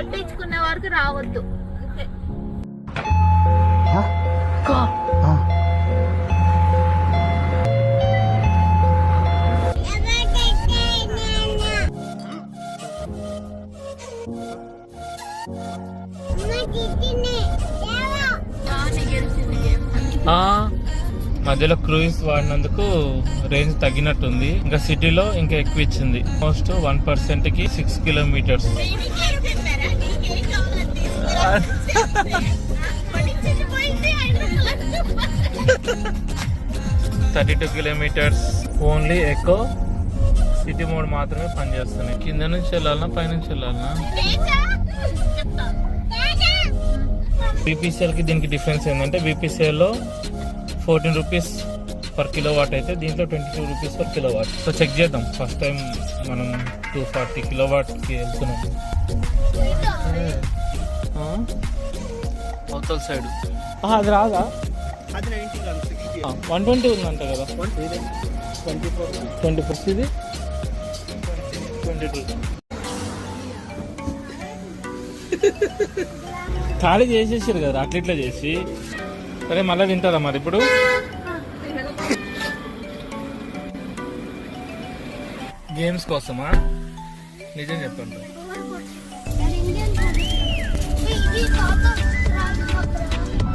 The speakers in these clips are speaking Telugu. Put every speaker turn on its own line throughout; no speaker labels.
కొట్టించుకునే వరకు రావద్దు.
మధ్యలో క్రూయిజ్ వాడినందుకు రేంజ్ తగ్గినట్టుంది. ఇంకా సిటీలో ఇంకా ఎక్కువ ఇచ్చింది. ఆల్మోస్ట్ 1% కి 6 kilometres. 32 kilometres. Only eco city mode మాత్రమే పనిచేస్తున్నాయి. కింద నుంచి వెళ్ళాలన్నా పైనుంచి వెళ్ళాలన్నా? బీపీసీఎల్ కి దీనికి డిఫరెన్స్ ఏంటంటే బీపీసీఎల్ లో 14 రూపీస్ పర్ కిలోవాట్ అయితే దీంట్లో 22 rupees per kilowatt. So check చేద్దాం. ఫస్ట్ టైం మనం 240 కిలోవాట్కి వెళ్తున్నాం. అవతల సైడ్ అది రాదా? 120 ఉందంట కదా. 24 ఇది 22. ఖాళీ చేసేసారు కదా అట్లా చేసి. సరే మళ్ళీ తింటారా మరి ఇప్పుడు? గేమ్స్ కోసమా? నిజం చెప్పండి.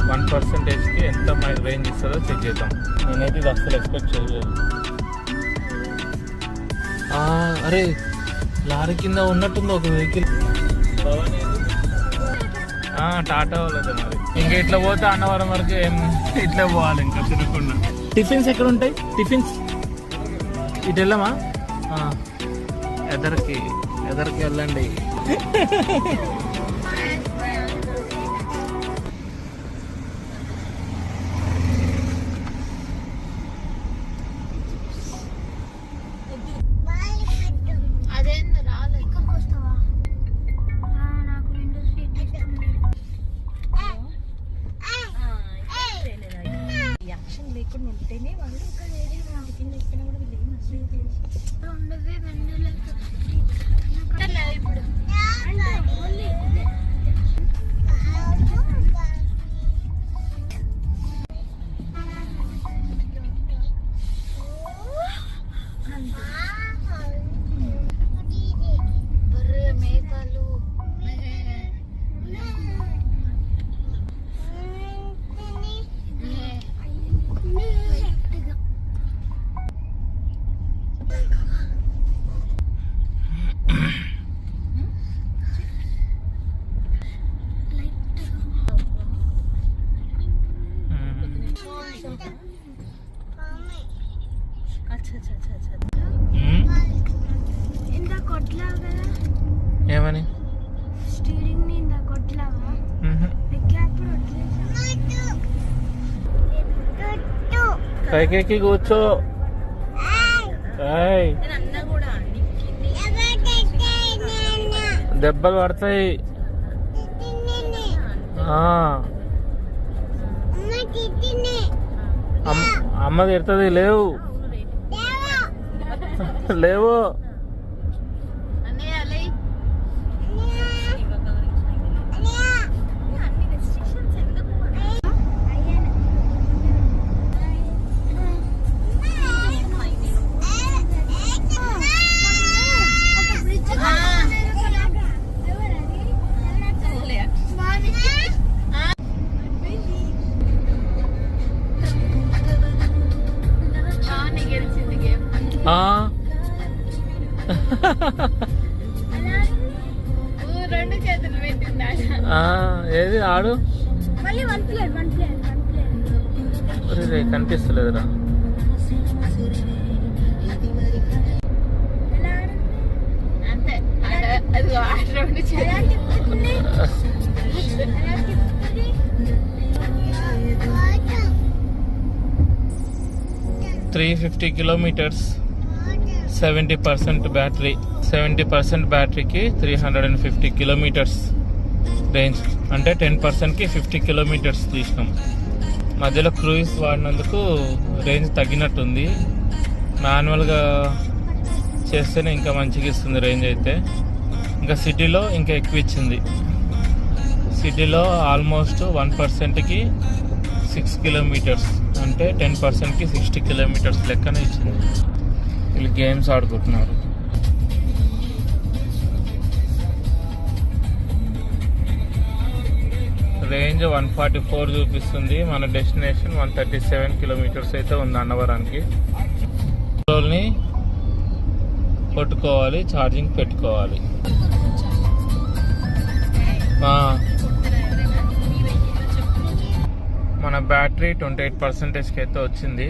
వన్ పర్సెంటేజ్కి ఎంత రేంజ్ ఇస్తుందో చెక్ చేద్దాం. నేనైతే ఇది అసలు ఎక్స్పెక్ట్ చేయలేదు. అరే లారీ కింద ఉన్నట్టుంది ఒక వెహికల్. టాటా వాళ్ళదే మరి. ఇంకా ఇట్లా పోతే అన్నవరం వరకు ఇట్లా పోవాలి ఇంకా తిరగకుండా. టిఫిన్స్ ఎక్కడ ఉంటాయి? టిఫిన్స్ ఇటు వెళ్ళమా? ఎదరికి వెళ్ళండి. ఏమని? పైకి కూర్చో. దెబ్బలు పడతాయి. అమ్మ తిడుతుంది. లేవు లేవు. ఏది ఆడు కనిపిస్తలేదురా. $350 kilometers, 70% బ్యాటరీ. 70% బ్యాటరీకి 350 kilometres range. అంటే 10%కి 50 కిలోమీటర్స్ తీసినాం. మధ్యలో క్రూయిజ్ వాడినందుకు రేంజ్ తగ్గినట్టుంది. మాన్యువల్గా చేస్తేనే ఇంకా మంచిగా ఇస్తుంది రేంజ్ అయితే. ఇంకా సిటీలో ఇంకా ఎక్కువ ఇచ్చింది. సిటీలో ఆల్మోస్ట్ 1%కి 6 కిలోమీటర్స్, అంటే 10%కి 60 కిలోమీటర్స్ లెక్కన ఇచ్చింది. వీళ్ళు గేమ్స్ ఆడుకుంటున్నారు. రేంజ్ 144 చూపిస్తుంది. మన డెస్టినేషన్ 137 కిలోమీటర్స్ అయితే ఉంది అన్నవరానికి. పెట్రోల్ని కొట్టుకోవాలి, ఛార్జింగ్ పెట్టుకోవాలి. మన బ్యాటరీ 28%కి అయితే వచ్చింది.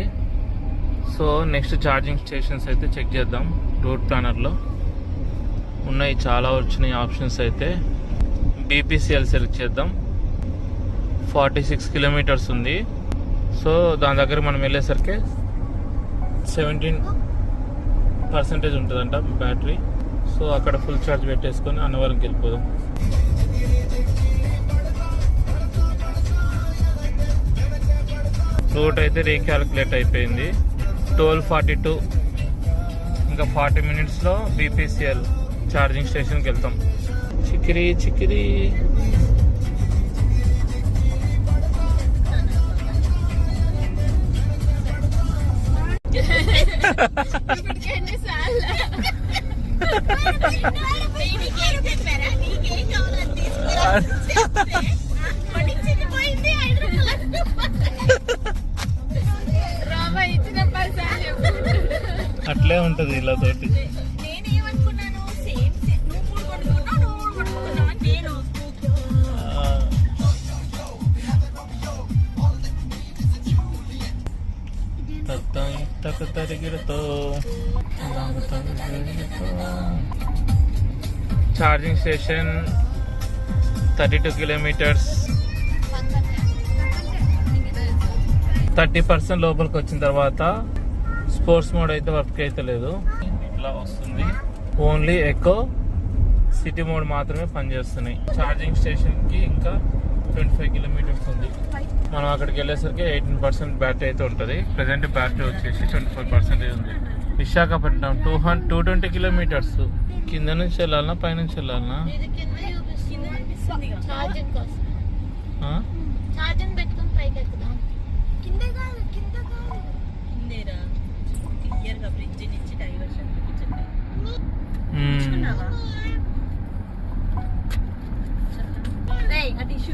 సో నెక్స్ట్ ఛార్జింగ్ స్టేషన్స్ అయితే చెక్ చేద్దాం. రూట్ ప్లానర్లో ఉన్నాయి, చాలా వచ్చినాయి ఆప్షన్స్. అయితే బీపీసీఎల్ సెలెక్ట్ చేద్దాం. 46 కిలోమీటర్స్ ఉంది. సో దాని దగ్గర మనం వెళ్ళేసరికి 17% ఉంటుందంట బ్యాటరీ. సో అక్కడ ఫుల్ ఛార్జ్ పెట్టేసుకొని అన్నవరంకి వెళ్ళిపోదాం. రూట్ అయితే రీక్యాలిక్యులేట్ అయిపోయింది. 12:42, ఇంకా 40 మినిట్స్లో బీపీసీఎల్ ఛార్జింగ్ స్టేషన్కి వెళ్తాం. చికిరి చికిరి అట్లే ఉంటది ఇలా తోటి. Charging station 32 kilometres. 30% లోపలికి వచ్చిన తర్వాత స్పోర్ట్స్ మోడ్ అయితే వర్క్ అయితే లేదు. ఇట్లా వస్తుంది. ఓన్లీ ఎకో, సిటీ మోడ్ మాత్రమే పనిచేస్తున్నాయి. ఛార్జింగ్ స్టేషన్కి ఇంకా 25 కిలోమీటర్స్ ఉంది. మనం అక్కడికి వెళ్ళేసరికి 18% బ్యాటరీ అయితే ఉంటుంది. ప్రజెంట్ బ్యాటరీ వచ్చేసి 25% ఉంది. విశాఖపట్నం 220 కిలోమీటర్స్. కింద నుంచి వెళ్ళాలన్నా పైనుంచి వెళ్ళాలన్నా?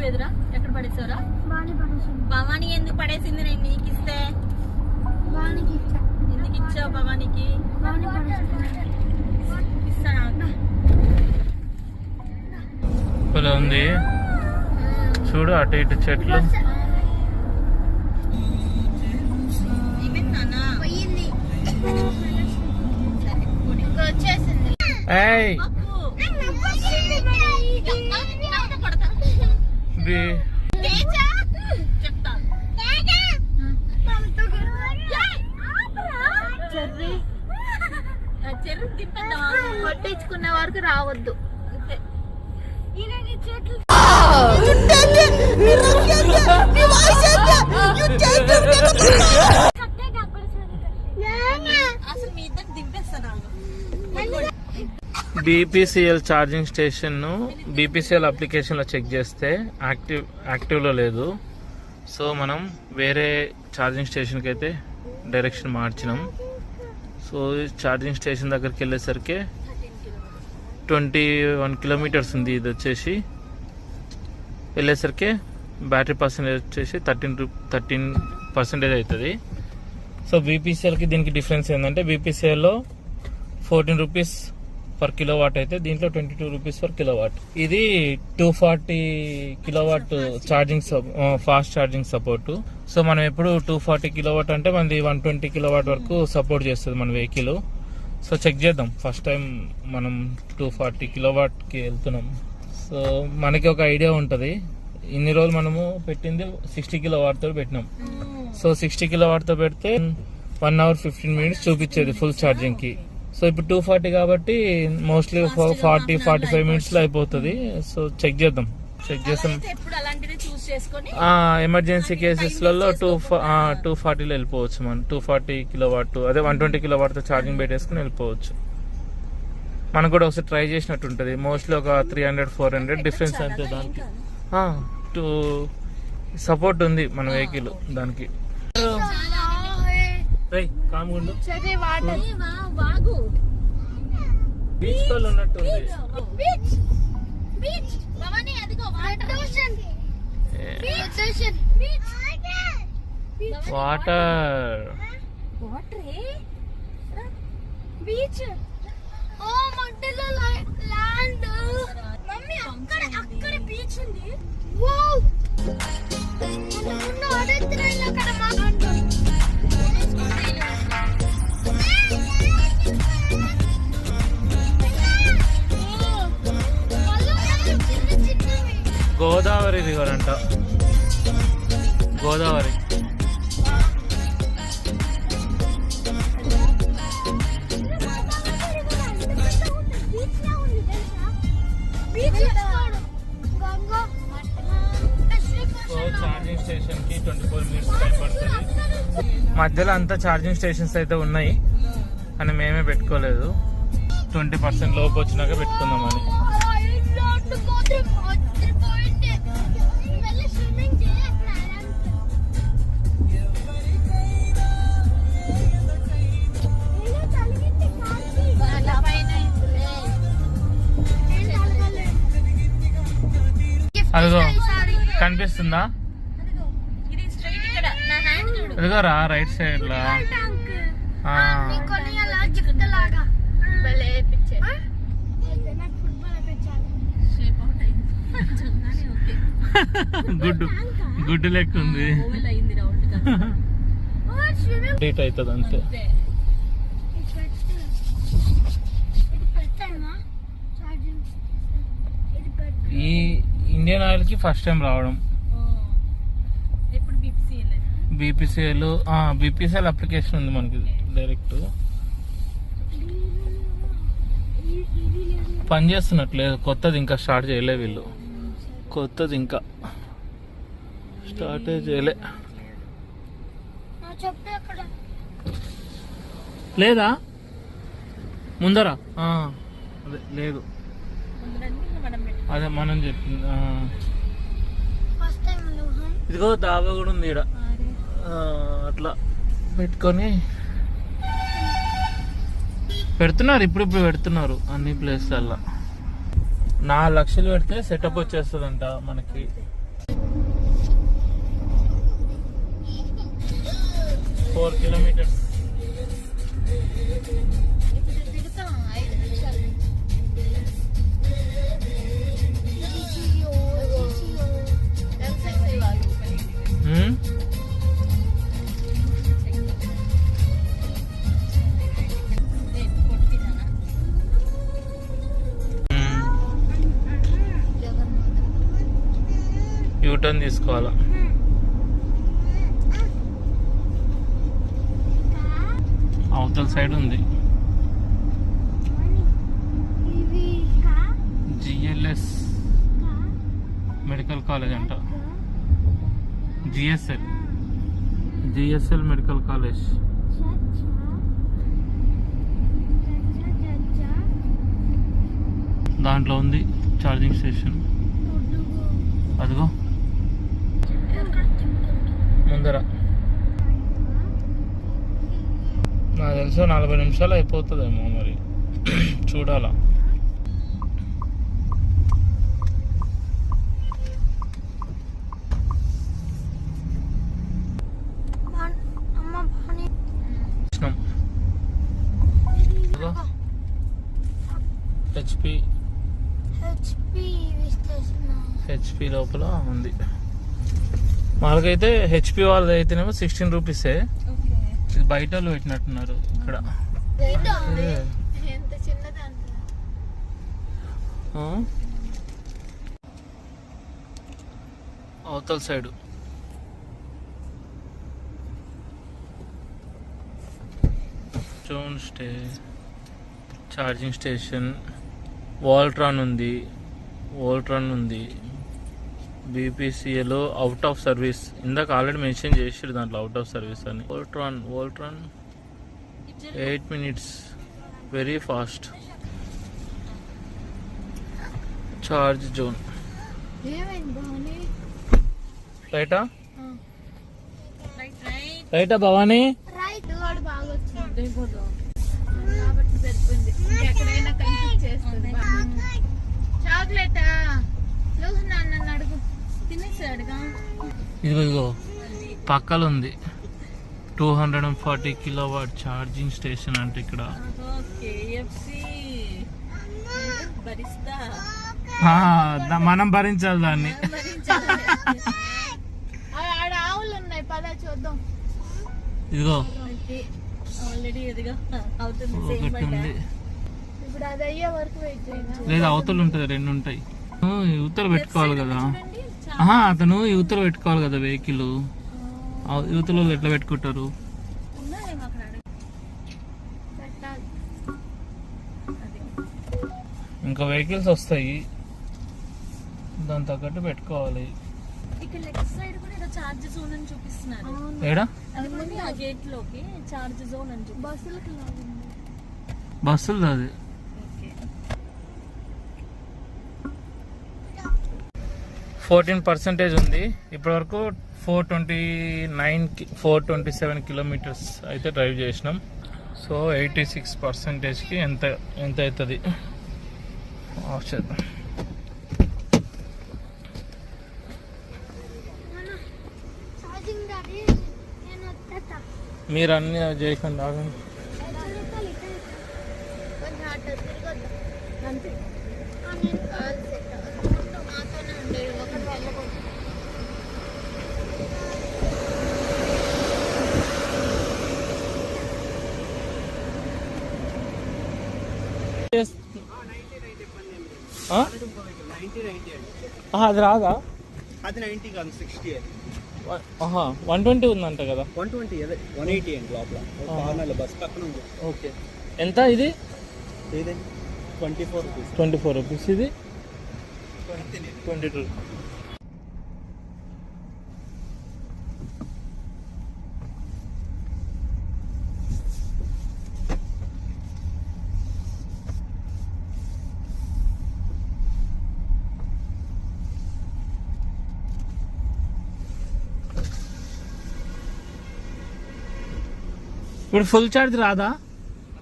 ఎదురా ఎక్కడ పడేసావురా? భవానీ ఎందుకు పడేసింది? నేను నీకు ఇస్తే ఎందుకు ఇచ్చావు భవానీకి?
ఉంది చూడు, అటు ఇటు చెట్లు. ఏయ్
పట్టించుకునే వరకు రావద్దు.
బీపీసీఎల్ ఛార్జింగ్ స్టేషన్ ను బీపీసీఎల్ అప్లికేషన్లో చెక్ చేస్తే యాక్టివ్లో లేదు. సో మనం వేరే ఛార్జింగ్ స్టేషన్కి అయితే డైరెక్షన్ మార్చినాం. సో ఛార్జింగ్ స్టేషన్ దగ్గరికి వెళ్ళేసరికి 21 కిలోమీటర్స్ ఉంది. ఇది వచ్చేసి వెళ్ళేసరికి బ్యాటరీ పర్సెంటేజ్ వచ్చేసి 13% అవుతుంది. సో బీపీసీఎల్కి దీనికి డిఫరెన్స్ ఏంటంటే బీపీసీఎల్లో 14 రూపీస్ పర్ కిలోవాట్ అయితే దీంట్లో 22 రూపీస్ పర్ కిలోవాట్. ఇది 240 kilowatt charging fast charging support. So మనం ఎప్పుడు 240 కిలోవాట్ అంటే మనది 120 కిలోవాట్ వరకు సపోర్ట్ చేస్తుంది మన వెహికల్. సో చెక్ చేద్దాం. ఫస్ట్ టైం మనం 240 కిలోవాట్కి వెళ్తున్నాం. సో మనకి ఒక ఐడియా ఉంటుంది. ఇన్ని రోజులు మనము పెట్టింది 60 కిలోవాట్తో పెట్టినాం. సో 60 కిలోవాట్తో పెడితే 1 hour 15 minutes చూపించేది ఫుల్ ఛార్జింగ్కి. సో ఇప్పుడు 240 కాబట్టి మోస్ట్లీ 40-45 minutesలో అయిపోతుంది. సో చెక్ చేద్దాం. ఎమర్జెన్సీ కేసెస్లలో 240లో వెళ్ళిపోవచ్చు. మనం 240 కిలోవాట్ అదే 120 కిలోవాట్తో ఛార్జింగ్ పెట్టేసుకుని వెళ్ళిపోవచ్చు. మనకు కూడా ఒకసారి ట్రై చేసినట్టు ఉంటుంది. మోస్ట్లీ ఒక 300-400 డిఫరెన్స్ అంతే దానికి. టూ సపోర్ట్ ఉంది మన వెహికల్ దానికి. కాముండు బీచ్ వాళ్ళు ఉన్నట్టుంది. వాటర్
బీచ్ ఓ మధ్యలో ల్యాండ్ మమ్మీ అక్కడ బీచ్ ఉంది. వావ్ ఉన్న అదే ట్రైన్ అక్కడ మాట్లాడు.
గోదావరి రివర్ అంట. గోదావరి ఛార్జింగ్ స్టేషన్ కి 24 minutes టైం పడుతుంది. మధ్యలో అంతా ఛార్జింగ్ స్టేషన్స్ అయితే ఉన్నాయి కానీ మేమే పెట్టుకోలేదు. 20% లోపు వచ్చినాక పెట్టుకుందామని. అదిగో కనిపిస్తుందా? అదిగోరా రైట్ సైడ్ లా. గుడ్డు లెక్క ఉంది. డేట్ అవుతుంది అంతే. ఈ ఇండియన్ ఆయిల్ కి ఫస్ట్ టైం రావడం. బీపీసీఎల్ అప్లికేషన్ ఉంది మనకి డైరెక్ట్. పని చేస్తున్నట్లేదు. కొత్తది ఇంకా స్టార్ట్ చేయలే వీళ్ళు. కొత్తది ఇంకా స్టార్ట్ చేయలే. లేదా ముందరా అదే లేదు. అదే మనం చెప్పింది. ఇదిగో దాబా కూడా ఉంది ఈడ. అట్లా పెట్టుకొని పెడుతున్నారు. ఇప్పుడు పెడుతున్నారు అన్ని ప్లేస్లల్లో. 4 లక్షలు పెడితే సెటప్ వచ్చేస్తుందంట మనకి. $4 kilometers. యూటర్న్ తీసుకోవాలా. అవతల సైడ్ ఉంది. జిఎల్ఎస్ మెడికల్ కాలేజ్ అంట. GSL medical college. దాంట్లో ఉంది ఛార్జింగ్ స్టేషన్. అదిగో ముందర. నాకు తెలుసు 40 నిమిషాలు అయిపోతుందేమో మరి. చూడాలా. హెచ్పి లోపల ఉంది. మాకైతే హెచ్పి వాళ్ళది అయితేనేమో 16 రూపీసే. ఇది బయట వాళ్ళు పెట్టినట్టున్నారు ఇక్కడ. అవతల side zone stay charging station. Voltron ఉంది. బీపీసీఏలో అవుట్ ఆఫ్ సర్వీస్. ఇందాక ఆల్రెడీ మెన్షన్ చేసారు దాంట్లో అవుట్ ఆఫ్ సర్వీస్ అని. Voltron 8 minutes, very fast. Charge zone
ఏమైంది భవాని?
రైటా
రైట్ రైట్
రైటా భవానీ?
రైట్ వాడు బాగా వచ్చింది
కాబట్టి సరిపోయింది.
ఎక్కడైనా కనిపించేస్తుంది. చాక్లెటా లూస్ నన్ను అడుగు.
తినేసాడుగా.
ఇదిగో పక్కలో ఉంది 240 కిలోవాట్ ఛార్జింగ్ స్టేషన్ అంటే ఇక్కడ.
కేఎఫ్సి భరిస్తా.
మనం భరించాలి దాన్ని.
ఆడ ఆవులు ఉన్నాయి, పద చూద్దాం.
ఇదిగో
ఆల్రెడీ ఎదిగా అవుతుంది.
ఒకటి ఉంది.
ఇప్పుడు అది అయ్యే వరకు వెయిట్ చేయనా?
లేదా అవతలు ఉంటుంది, 2 ఉంటాయి. యువతలు పెట్టుకోవాలి కదా. అతను యువతలు పెట్టుకోవాలి కదా వెహికల్. యువతలో ఎట్లా పెట్టుకుంటారు?
పెట్టాలి.
ఇంకా వెహికల్స్ వస్తాయి, దాని తగ్గట్టు పెట్టుకోవాలి.
ఇక్కడ లెఫ్ట్ సైడ్ కూడా ఏదో చార్జ్ జోన్ అని చూపిస్తున్నారు.
ఏడా?
అది ముందు ఆ గేట్ లోకి చార్జ్ జోన్ అని చూపి
బస్సులకి లాగుంది.
బస్సులు అది.
ఓకే
14% ఉంది. ఇప్పటి వరకు 427 కిలోమీటర్స్ అయితే డ్రైవ్ చేసినాం. సో 86%కి ఎంత అవుతుంది ఆఫ్ చేద్దాం.
ఛార్జింగ్ అది నేను వస్తా.
మీరు అన్ని చేయకుండా ఆగండి.
కొంచెం అటు తిరగొద్దాం అంతే. నేను కాల్ సెట్ మాతోనే ఉండేది, ఒకటి వెళ్ళకూడదు.
అది రాదా?
అది 90 కాదు 60 అది.
120 ఉందంట కదా.
120 అదే 180 అండి లోపల కార్నర్లో బస్ పక్కన ఉంది.
ఓకే ఎంత ఇది?
ఏదండి 24 రూపీస్.
24 రూపీస్. ఇది 22. ఇప్పుడు ఫుల్ ఛార్జ్ రాదా?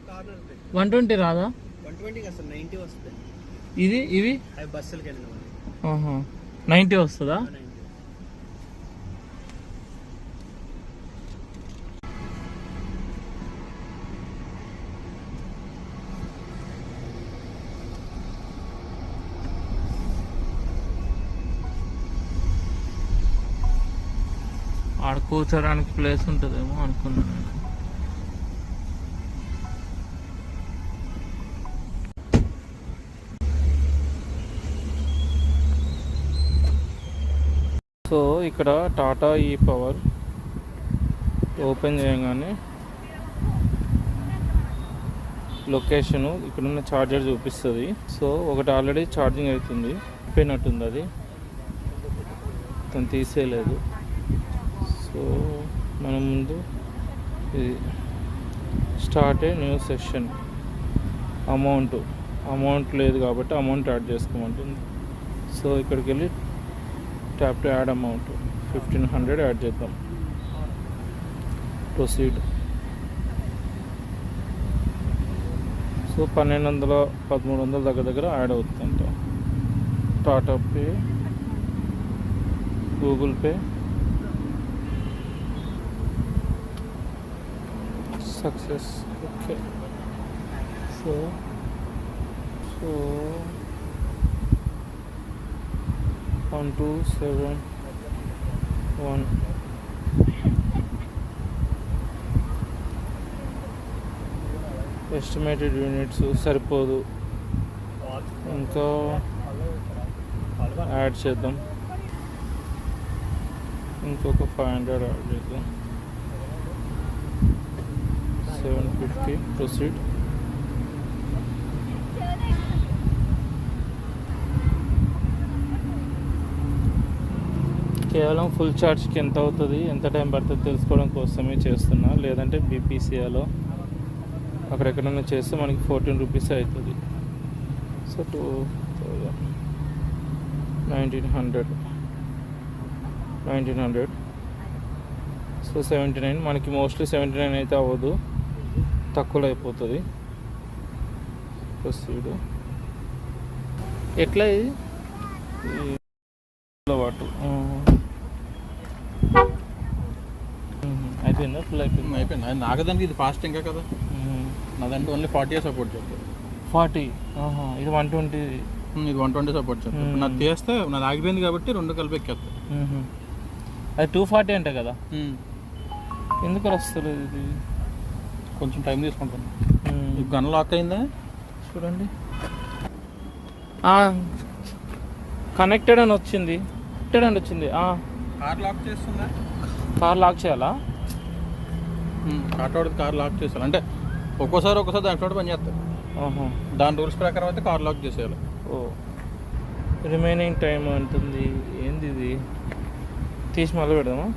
కార్నర్
120 రాదా?
120 అసలు 90 వస్తుంది.
ఇవి
అవి బస్సులకి వెళ్ళిన
90 వస్తుందా?
90.
ఆడ కూర్చోడానికి ప్లేస్ ఉంటుందేమో అనుకున్నాను నేను. సో ఇక్కడ టాటా ఈ పవర్ ఓపెన్ చేయగానే లొకేషను ఇక్కడున్న ఛార్జర్ చూపిస్తుంది. సో ఒకటి ఆల్రెడీ ఛార్జింగ్ అవుతుంది, అయిపోయినట్టుంది. అది తను తీసేయలేదు. సో మనం ముందు ఇది start a new session. Amount లేదు కాబట్టి అమౌంట్ యాడ్ చేసుకోమంటుంది. సో ఇక్కడికి వెళ్ళి tap to add amount 1500 add చేద్దాం. ప్రొసీడ్. సో 1200-1300 దగ్గర యాడ్ అవుతుందంట. Tata pay, Google pay, success. Okay. So 1271 estimated units సరిపోదు, ఇంకా యాడ్ చేద్దాం. ఇంకొక 500 యాడ్ చేద్దాం. 750. ప్రొసీడ్. కేవలం ఫుల్ ఛార్జ్కి ఎంత అవుతుంది, ఎంత టైం పడుతుంది తెలుసుకోవడం కోసమే చేస్తున్నా. లేదంటే బీపీసీఆలో అక్కడెక్కడైనా చేస్తే మనకి 14 రూపీస్ అవుతుంది. సో 2000 1900 సో 79 మనకి మోస్ట్లీ 79 అయితే అవ్వదు, తక్కువలో అయిపోతుంది. ప్రొసీడ్ ఎట్లా ఇది వాటర్ అయిపోయిందా? ఫుల్ అయిపోయింది.
అయిపోయింది. అది నాగదానికి ఇది ఫాస్ట్ ఇంకా కదా, నాదంటే ఓన్లీ 40 సపోర్ట్ చేస్తుంది.
40 ఇది 120.
ఇది 120 సపోర్ట్ చేస్తుంది. నాది తీస్తే నాది ఆగిపోయింది కాబట్టి రెండు కలిపి ఎక్కేస్తాయి.
అది 240 అంటే కదా, ఎందుకు వస్తుంది ఇది?
కొంచెం టైం తీసుకుంటాను. ఈ గన్ లాక్ అయిందా
చూడండి. కనెక్టెడ్ అని వచ్చింది.
కార్ లాక్ చేస్తుందా?
కార్ లాక్ చేయాలా?
కార్ లాక్ చేయాలి అంటే ఒక్కోసారి దాంట్లో పని చేస్తారు. దాని రూల్స్ ప్రకారం అయితే కార్ లాక్ చేసేయాలి.
ఓ రిమైనింగ్ టైం అంటుంది. ఏంది ఇది? తీసి మళ్ళీ పెడదామా?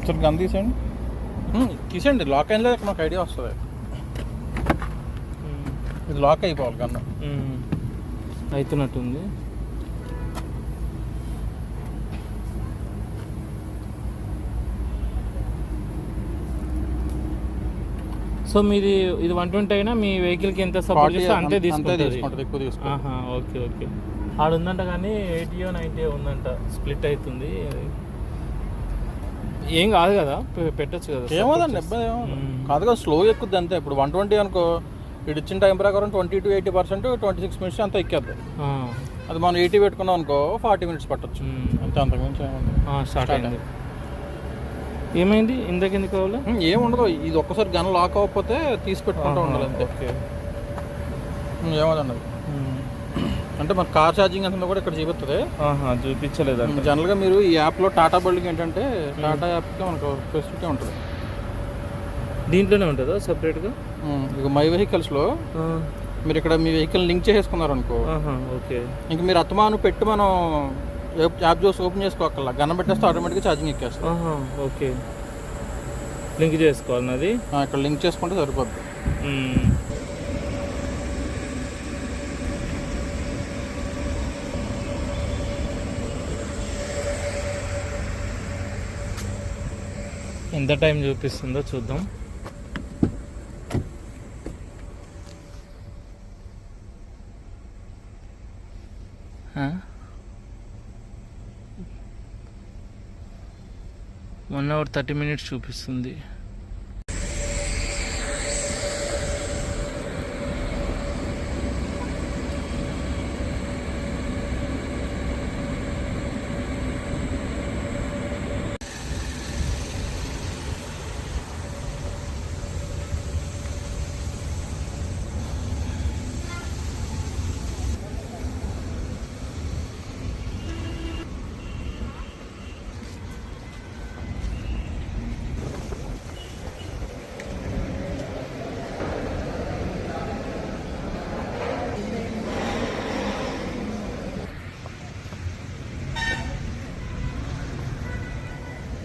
సార్ గన్ తీసేయండి. లాక్ అయిన నాకు ఐడియా వస్తుంది. ఇది లాక్ అయిపోవాలి గన్.
అవుతున్నట్టుంది. సో మీది ఇది 120 అయినా మీ వెహికల్కి ఎంత సపోర్ట్ చేస్తే అంతే తీసుకుంటుంది.
ఎక్కువ తీసుకుంటుంది.
Okay okay. ఆడ ఉందంట కానీ 80 90 ఉందంట. స్ప్లిట్ అవుతుంది. ఏం కాదు కదా, పెట్టచ్చు కదా.
ఏమోదండి ఇబ్బంది కాదు కదా, స్లో ఎక్కుద్ది అంతే. ఇప్పుడు 120 అనుకో, ఇటు ఇచ్చిన టైం ప్రకారం 20 to 80%, 26 minutes అంతా ఎక్కేద్ది. అది మనం 80 పెట్టుకున్నాం అనుకో 40 minutes పట్టచ్చు అంతే, అంతకుమించి
స్టార్ట్ అయింది. ఏమైంది? ఇందుకు కావాలి
ఏముండదు. ఇది ఒక్కసారి గన్ లాక్ అవ్వకపోతే తీసి పెట్టుకుంటూ ఉండాలి అంతే. ఏమోదండి అంటే మన కార్ ఛార్జింగ్ అంతా కూడా ఇక్కడ చూపిస్తుంది.
చూపించలేదు.
జనరల్గా మీరు ఈ యాప్లో టాటా బల్డ్కి ఏంటంటే టాటా యాప్కి మనకు ఫెసిలిటీ ఉంటుంది.
దీంట్లోనే ఉంటుందా సపరేట్గా?
ఇక మై వెహికల్స్లో మీరు ఇక్కడ మీ వెహికల్ లింక్ చేసుకున్నారు అనుకో,
ఓకే,
ఇంక మీరు అత్తమాను పెట్టి మనం యాప్ చూసి ఓపెన్ చేసుకోవాల, గన్న పెట్టేస్తే ఆటోమేటిక్గా ఛార్జింగ్ ఎక్కేస్తాం.
ఓకే, లింక్ చేసుకోవాలి. అది
ఇక్కడ లింక్ చేసుకుంటే సరిపోద్ది.
ఎంత టైం చూపిస్తుందో చూద్దాం. వన్ అవర్ 30 minutes చూపిస్తుంది.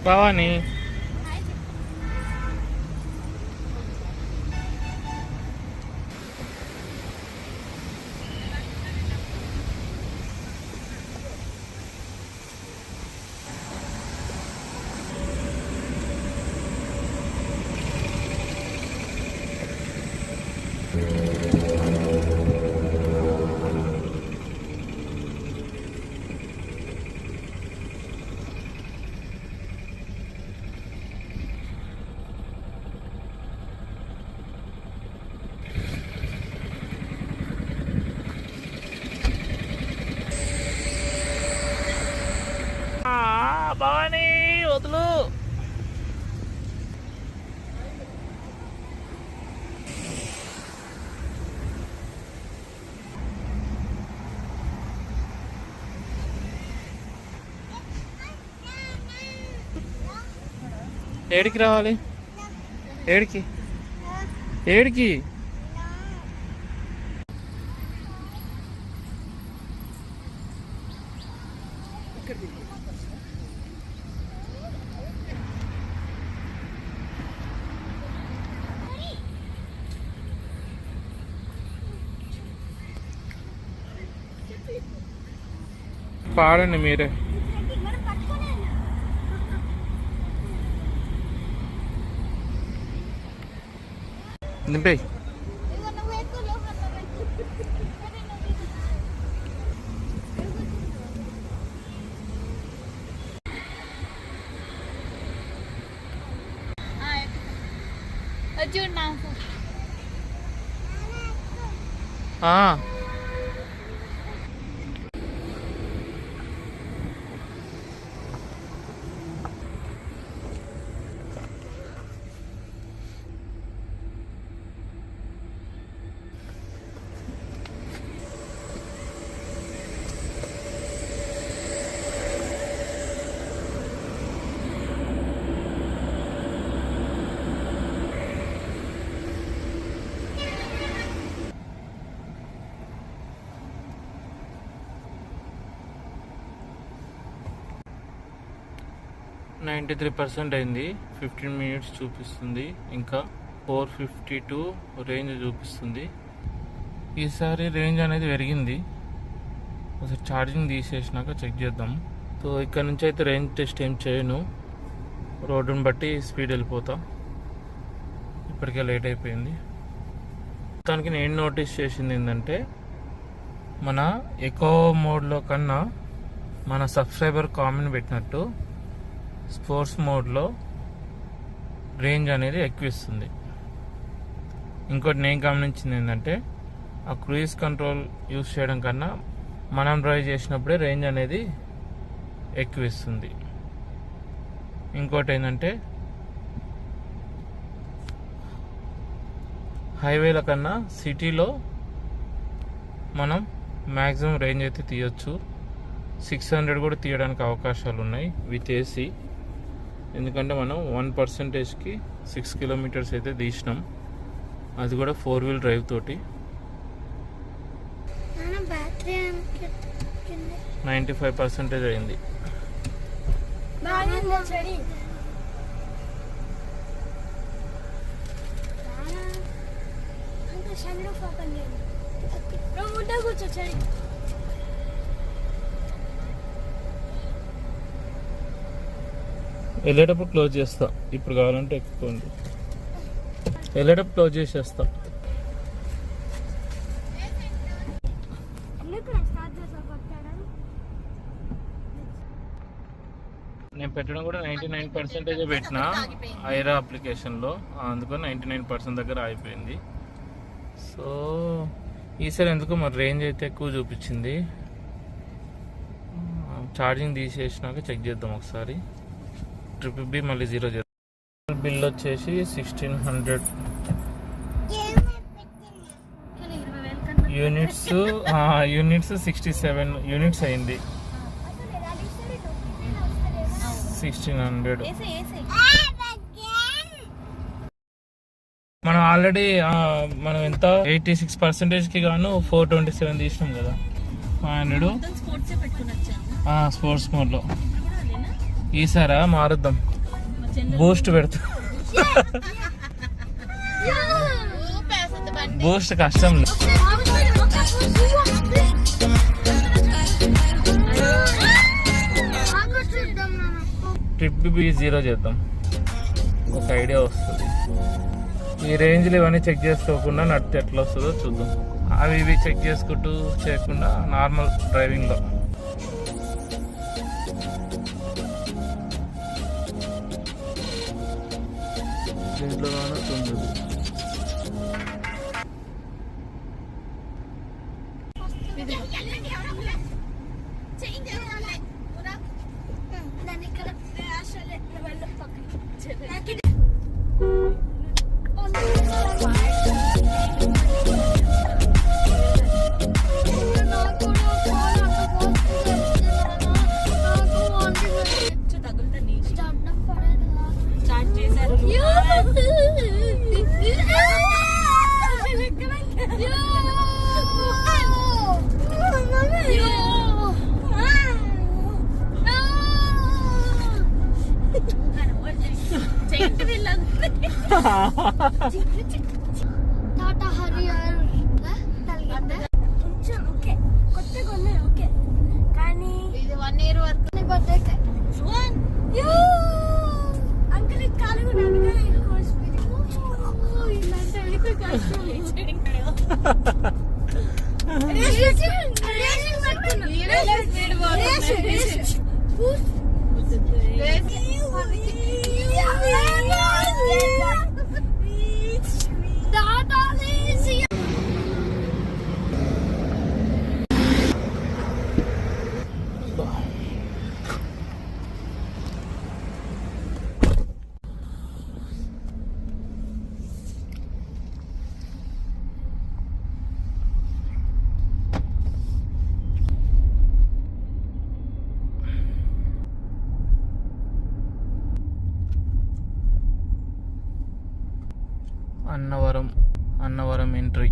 భవాని భవాని వదులు. ఏడికి రావాలి? ఏడికి ఏడికి? పాడండి మీరే.
మనం పట్టుకోలే.
నింపే.
ఇదిగో నువ్వు ఎక్కువ లోపల చూడు నాకు
ఆ. %93 అయింది. 15 minutes చూపిస్తుంది. ఇంకా 452 రేంజ్ చూపిస్తుంది. ఈసారి రేంజ్ అనేది పెరిగింది. ఒకసారి ఛార్జింగ్ తీసేసినాక చెక్ చేద్దాం. సో ఇక్కడ నుంచి అయితే రేంజ్ టెస్ట్ ఏం చేయను, రోడ్డుని బట్టి స్పీడ్ వెళ్ళిపోతా. ఇప్పటికే లేట్ అయిపోయింది. మొత్తానికి నేను నోటీస్ చేసింది ఏంటంటే మన ఎకో మోడ్లో కన్నా మన సబ్స్క్రైబర్ కామెంట్ పెట్టినట్టు స్పోర్ట్స్ మోడ్లో రేంజ్ అనేది ఎక్కువ ఇస్తుంది. ఇంకోటి నేను గమనించింది ఏంటంటే ఆ క్రూయిజ్ కంట్రోల్ యూస్ చేయడం కన్నా మనం డ్రైవ్ చేసినప్పుడే రేంజ్ అనేది ఎక్కువ ఇస్తుంది. ఇంకోటి ఏంటంటే హైవేల కన్నా సిటీలో మనం మ్యాక్సిమం రేంజ్ అయితే తీయొచ్చు. 600 కూడా తీయడానికి అవకాశాలు ఉన్నాయి విత్ ఏసీ. ఎందుకంటే మనం 1%కి 6 kilometers అయితే తీసినాం, అది కూడా 4-wheel డ్రైవ్ తోటి. 95% అయింది. వెళ్ళేటప్పుడు క్లోజ్ చేస్తా. ఇప్పుడు కావాలంటే ఎక్కుకోండి. వెళ్ళేటప్పుడు క్లోజ్ చేసేస్తా. నేను పెట్టడం కూడా 99% పెట్టిన ఐరా అప్లికేషన్లో, అందుకని 99% దగ్గర అయిపోయింది. సో ఈసారి ఎందుకు మరి రేంజ్ అయితే ఎక్కువ చూపించింది. ఛార్జింగ్ తీసేసినాక చెక్ చేద్దాం ఒకసారి. ట్రిప్ బి మళ్ళీ 0 చేద్దాం. బిల్ వచ్చేసి 1600 యూనిట్స్ 67 యూనిట్స్ అయింది. 1600. మనం ఆల్రెడీ మనం ఎంత 86%కి గాను 427 తీసినాం కదా. 500 స్పోర్ట్స్ మోడ్లో. ఈసారా మారుద్దాం, బూస్ట్ పెడతా. బూస్ట్ కష్టం. ట్రిప్ బి 0 చేద్దాం, ఒక ఐడియా వస్తుంది. ఈ రేంజ్లు ఇవన్నీ చెక్ చేసుకోకుండా నడితే ఎట్లా వస్తుందో చూద్దాం. అవి ఇవి చెక్ చేసుకుంటూ చేయకుండా నార్మల్ డ్రైవింగ్లో. దీంట్లో కానట్టుంది.
టాటా హరియర్ కొంచెం ఓకే, కొత్తగా ఉన్నాయి ఓకే, కానీ 1 year వరకు నీ బర్త్డే
సువన్
అంకుల్ ఇది కాలు కూడా అందుకని ఎక్కువ స్పీడ్ ఇలాంటి అయితే కష్టం
అన్నవరం ఎంట్రీ.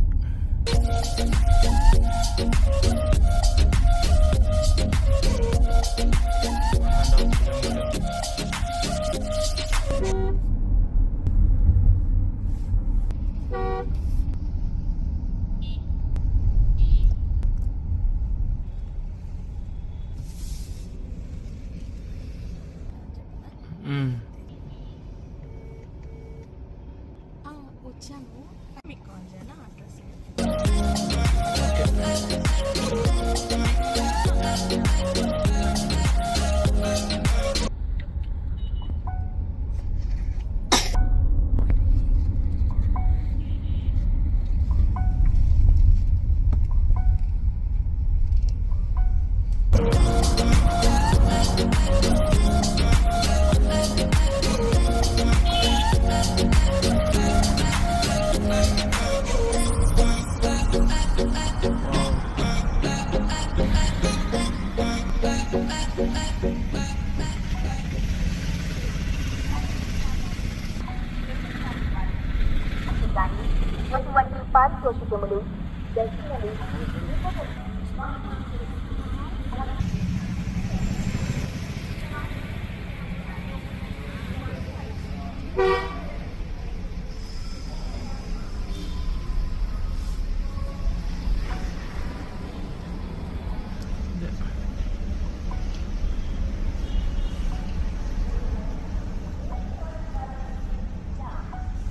వచ్చాను
మీకు కాల్ చేయాలా అడ్రస్
ఎటువంటి పారితోషికములు దర్శనలు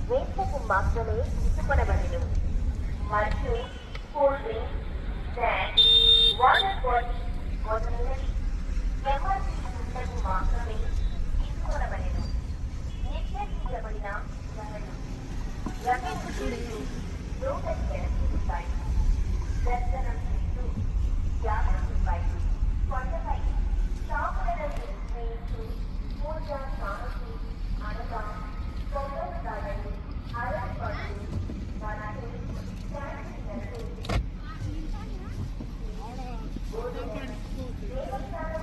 వేసకు మాత్రమే తీసుకొనబడను మరియు cool drink snacks water bottle మొదలైనవి ఎంఆర్పీ పుస్తకం మాత్రమే తీసుకొనబడను నిషేధించబడిన ధరలు రమేష్ రూపాయలు దర్శనం చేస్తూ 50 రూపాయలు కొండపై షాపులను నిర్ణయించు పూజా సామగ్రి అనగా కొబ్బరికాయలు అరపళ్ళు మనకు దేవస్థానం